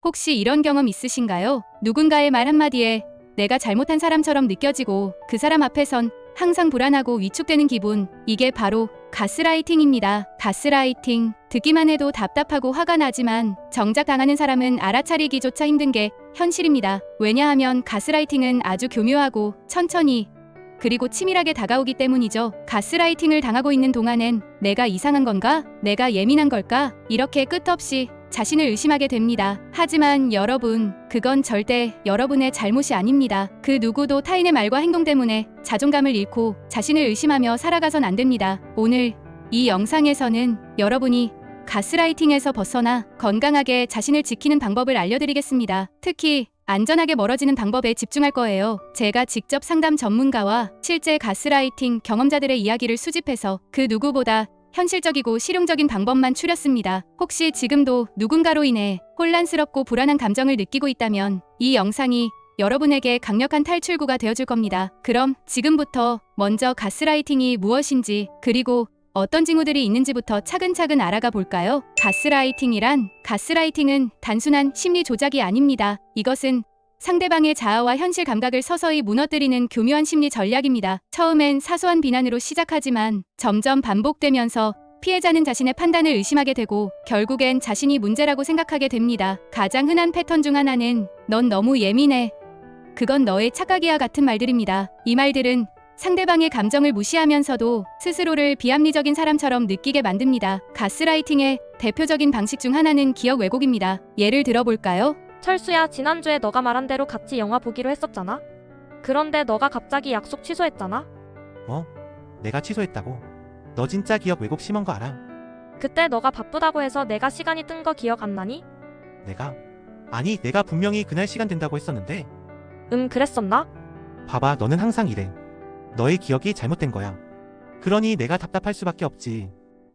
혹시 이런 경험 있으신가요? 누군가의 말 한마디에 내가 잘못한 사람처럼 느껴지고 그 사람 앞에선 항상 불안하고 위축되는 기분. 이게 바로 가스라이팅입니다. 가스라이팅. 듣기만 해도 답답하고 화가 나지만 정작 당하는 사람은 알아차리기조차 힘든 게 현실입니다. 왜냐하면 가스라이팅은 아주 교묘하고 천천히 그리고 치밀하게 다가오기 때문이죠. 가스라이팅을 당하고 있는 동안엔 내가 이상한 건가? 내가 예민한 걸까? 이렇게 끝없이 자신을 의심하게 됩니다. 하지만 여러분, 그건 절대 여러분의 잘못이 아닙니다. 그 누구도 타인의 말과 행동 때문에 자존감을 잃고 자신을 의심하며 살아가선 안 됩니다. 오늘 이 영상에서는 여러분이 가스라이팅에서 벗어나 건강하게 자신을 지키는 방법을 알려드리겠습니다. 특히 안전하게 멀어지는 방법에 집중할 거예요. 제가 직접 상담 전문가와 실제 가스라이팅 경험자들의 이야기를 수집해서 그 누구보다 현실적이고 실용적인 방법만 추렸습니다. 혹시 지금도 누군가로 인해 혼란스럽고 불안한 감정을 느끼고 있다면 이 영상이 여러분에게 강력한 탈출구가 되어줄 겁니다. 그럼 지금부터 먼저 가스라이팅이 무엇인지 그리고 어떤 징후들이 있는지부터 차근차근 알아가 볼까요? 가스라이팅은 단순한 심리 조작이 아닙니다. 이것은 상대방의 자아와 현실 감각을 서서히 무너뜨리는 교묘한 심리 전략입니다. 처음엔 사소한 비난으로 시작하지만 점점 반복되면서 피해자는 자신의 판단을 의심하게 되고 결국엔 자신이 문제라고 생각하게 됩니다. 가장 흔한 패턴 중 하나는 넌 너무 예민해. 그건 너의 착각이야 같은 말들입니다. 이 말들은 상대방의 감정을 무시하면서도 스스로를 비합리적인 사람처럼 느끼게 만듭니다. 가스라이팅의 대표적인 방식 중 하나는 기억 왜곡입니다. 예를 들어볼까요? 철수야, 지난주에 너가 말한 대로 같이 영화 보기로 했었잖아. 그런데 너가 갑자기 약속 취소했잖아. 내가 취소했다고? 너 진짜 기억 왜곡 심한 거 알아? 그때 너가 바쁘다고 해서 내가 시간이 뜬 거 기억 안 나니? 내가 분명히 그날 시간 된다고 했었는데. 그랬었나? 봐봐, 너는 항상 이래. 너의 기억이 잘못된 거야. 그러니 내가 답답할 수밖에 없지.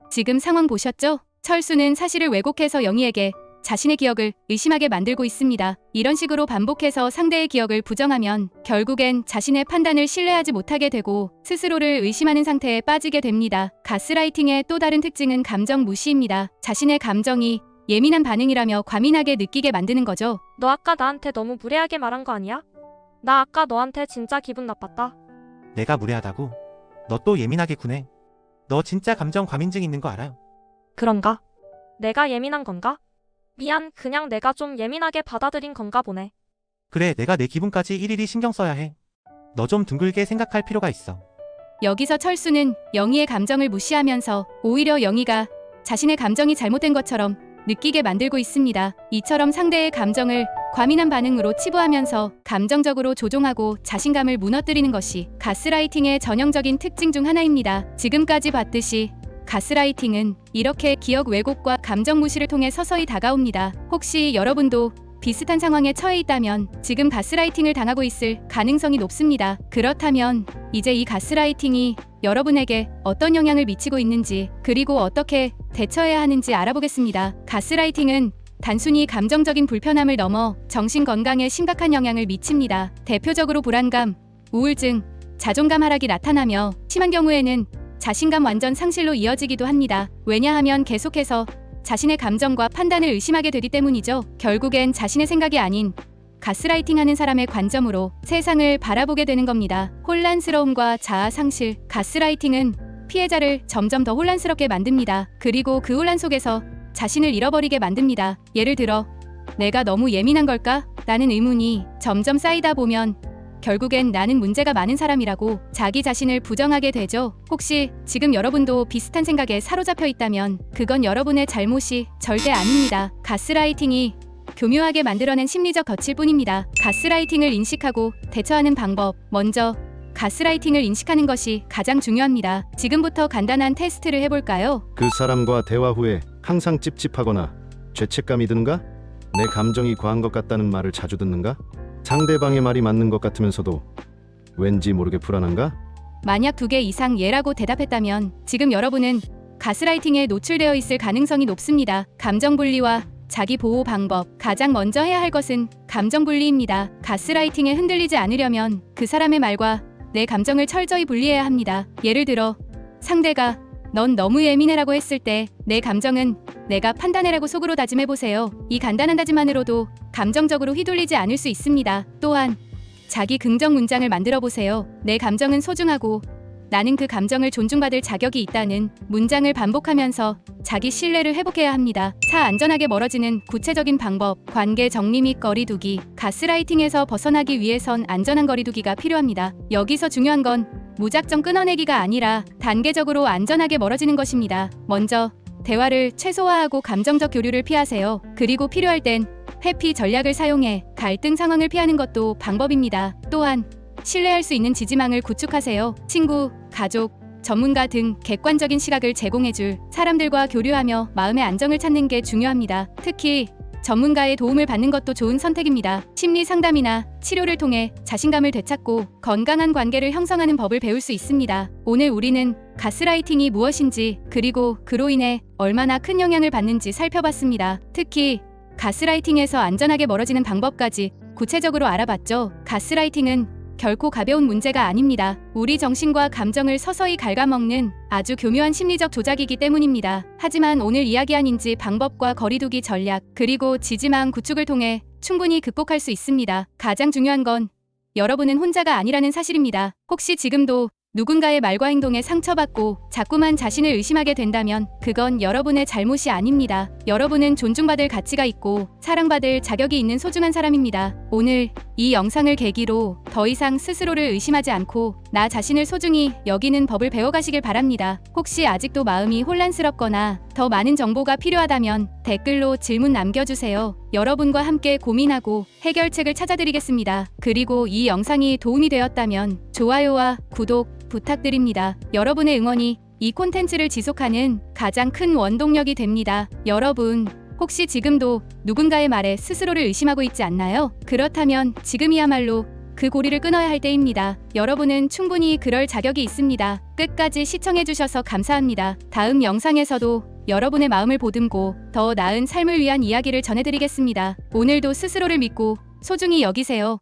지금 상황 보셨죠? 철수는 사실을 왜곡해서 영희에게 자신의 기억을 의심하게 만들고 있습니다. 이런 식으로 반복해서 상대의 기억을 부정하면 결국엔 자신의 판단을 신뢰하지 못하게 되고 스스로를 의심하는 상태에 빠지게 됩니다. 가스라이팅의 또 다른 특징은 감정 무시입니다. 자신의 감정이 예민한 반응이라며 과민하게 느끼게 만드는 거죠. 너 아까 나한테 너무 무례하게 말한 거 아니야? 나 아까 너한테 진짜 기분 나빴다. 내가 무례하다고? 너 또 예민하게 구네. 너 진짜 감정 과민증 있는 거 알아? 그런가? 내가 예민한 건가? 미안, 그냥 내가 좀 예민하게 받아들인 건가 보네. 그래, 내가 내 기분까지 일일이 신경 써야 해. 너 좀 둥글게 생각할 필요가 있어. 여기서 철수는 영희의 감정을 무시하면서 오히려 영희가 자신의 감정이 잘못된 것처럼 느끼게 만들고 있습니다. 이처럼 상대의 감정을 과민한 반응으로 치부하면서 감정적으로 조종하고 자신감을 무너뜨리는 것이 가스라이팅의 전형적인 특징 중 하나입니다. 지금까지 봤듯이 가스라이팅은 이렇게 기억 왜곡과 감정 무시를 통해 서서히 다가옵니다. 혹시 여러분도 비슷한 상황에 처해 있다면 지금 가스라이팅을 당하고 있을 가능성이 높습니다. 그렇다면 이제 이 가스라이팅이 여러분에게 어떤 영향을 미치고 있는지 그리고 어떻게 대처해야 하는지 알아보겠습니다. 가스라이팅은 단순히 감정적인 불편함을 넘어 정신 건강에 심각한 영향을 미칩니다. 대표적으로 불안감, 우울증, 자존감 하락이 나타나며 심한 경우에는 자신감 완전 상실로 이어지기도 합니다. 왜냐하면 계속해서 자신의 감정과 판단을 의심하게 되기 때문이죠. 결국엔 자신의 생각이 아닌 가스라이팅하는 사람의 관점으로 세상을 바라보게 되는 겁니다. 혼란스러움과 자아 상실. 가스라이팅은 피해자를 점점 더 혼란스럽게 만듭니다. 그리고 그 혼란 속에서 자신을 잃어버리게 만듭니다. 예를 들어, 내가 너무 예민한 걸까? 라는 의문이 점점 쌓이다 보면 결국엔 나는 문제가 많은 사람이라고 자기 자신을 부정하게 되죠. 혹시 지금 여러분도 비슷한 생각에 사로잡혀 있다면 그건 여러분의 잘못이 절대 아닙니다. 가스라이팅이 교묘하게 만들어낸 심리적 덫일 뿐입니다. 가스라이팅을 인식하고 대처하는 방법. 먼저 가스라이팅을 인식하는 것이 가장 중요합니다. 지금부터 간단한 테스트를 해볼까요? 그 사람과 대화 후에 항상 찝찝하거나 죄책감이 드는가? 내 감정이 과한 것 같다는 말을 자주 듣는가? 상대방의 말이 맞는 것 같으면서도 왠지 모르게 불안한가? 만약 2개 이상 예라고 대답했다면 지금 여러분은 가스라이팅에 노출되어 있을 가능성이 높습니다. 감정 분리와 자기 보호 방법. 가장 먼저 해야 할 것은 감정 분리입니다. 가스라이팅에 흔들리지 않으려면 그 사람의 말과 내 감정을 철저히 분리해야 합니다. 예를 들어 상대가 넌 너무 예민해라고 했을 때 내 감정은 내가 판단해라고 속으로 다짐해보세요. 이 간단한 다짐만으로도 감정적으로 휘둘리지 않을 수 있습니다. 또한 자기 긍정 문장을 만들어 보세요. 내 감정은 소중하고 나는 그 감정을 존중받을 자격이 있다는 문장을 반복하면서 자기 신뢰를 회복해야 합니다. 안전하게 멀어지는 구체적인 방법, 관계 정리 및 거리두기. 가스라이팅에서 벗어나기 위해선 안전한 거리두기가 필요합니다. 여기서 중요한 건 무작정 끊어내기가 아니라 단계적으로 안전하게 멀어지는 것입니다. 먼저 대화를 최소화하고 감정적 교류를 피하세요. 그리고 필요할 땐 회피 전략을 사용해 갈등 상황을 피하는 것도 방법입니다. 또한 신뢰할 수 있는 지지망을 구축하세요. 친구, 가족, 전문가 등 객관적인 시각을 제공해줄 사람들과 교류하며 마음의 안정을 찾는 게 중요합니다. 특히 전문가의 도움을 받는 것도 좋은 선택입니다. 심리 상담이나 치료를 통해 자신감을 되찾고 건강한 관계를 형성하는 법을 배울 수 있습니다. 오늘 우리는 가스라이팅이 무엇인지 그리고 그로 인해 얼마나 큰 영향을 받는지 살펴봤습니다. 특히 가스라이팅에서 안전하게 멀어지는 방법까지 구체적으로 알아봤죠. 가스라이팅은 결코 가벼운 문제가 아닙니다. 우리 정신과 감정을 서서히 갉아먹는 아주 교묘한 심리적 조작이기 때문입니다. 하지만 오늘 이야기한 인지 방법과 거리두기 전략, 그리고 지지망 구축을 통해 충분히 극복할 수 있습니다. 가장 중요한 건 여러분은 혼자가 아니라는 사실입니다. 혹시 지금도 누군가의 말과 행동에 상처받고 자꾸만 자신을 의심하게 된다면 그건 여러분의 잘못이 아닙니다. 여러분은 존중받을 가치가 있고 사랑받을 자격이 있는 소중한 사람입니다. 오늘 이 영상을 계기로 더 이상 스스로를 의심하지 않고 나 자신을 소중히 여기는 법을 배워가시길 바랍니다. 혹시 아직도 마음이 혼란스럽거나 더 많은 정보가 필요하다면 댓글로 질문 남겨주세요. 여러분과 함께 고민하고 해결책을 찾아드리겠습니다. 그리고 이 영상이 도움이 되었다면 좋아요와 구독 부탁드립니다. 여러분의 응원이 이 콘텐츠를 지속하는 가장 큰 원동력이 됩니다. 여러분, 혹시 지금도 누군가의 말에 스스로를 의심하고 있지 않나요? 그렇다면 지금이야말로 그 고리를 끊어야 할 때입니다. 여러분은 충분히 그럴 자격이 있습니다. 끝까지 시청해주셔서 감사합니다. 다음 영상에서도 여러분의 마음을 보듬고 더 나은 삶을 위한 이야기를 전해드리겠습니다. 오늘도 스스로를 믿고 소중히 여기세요.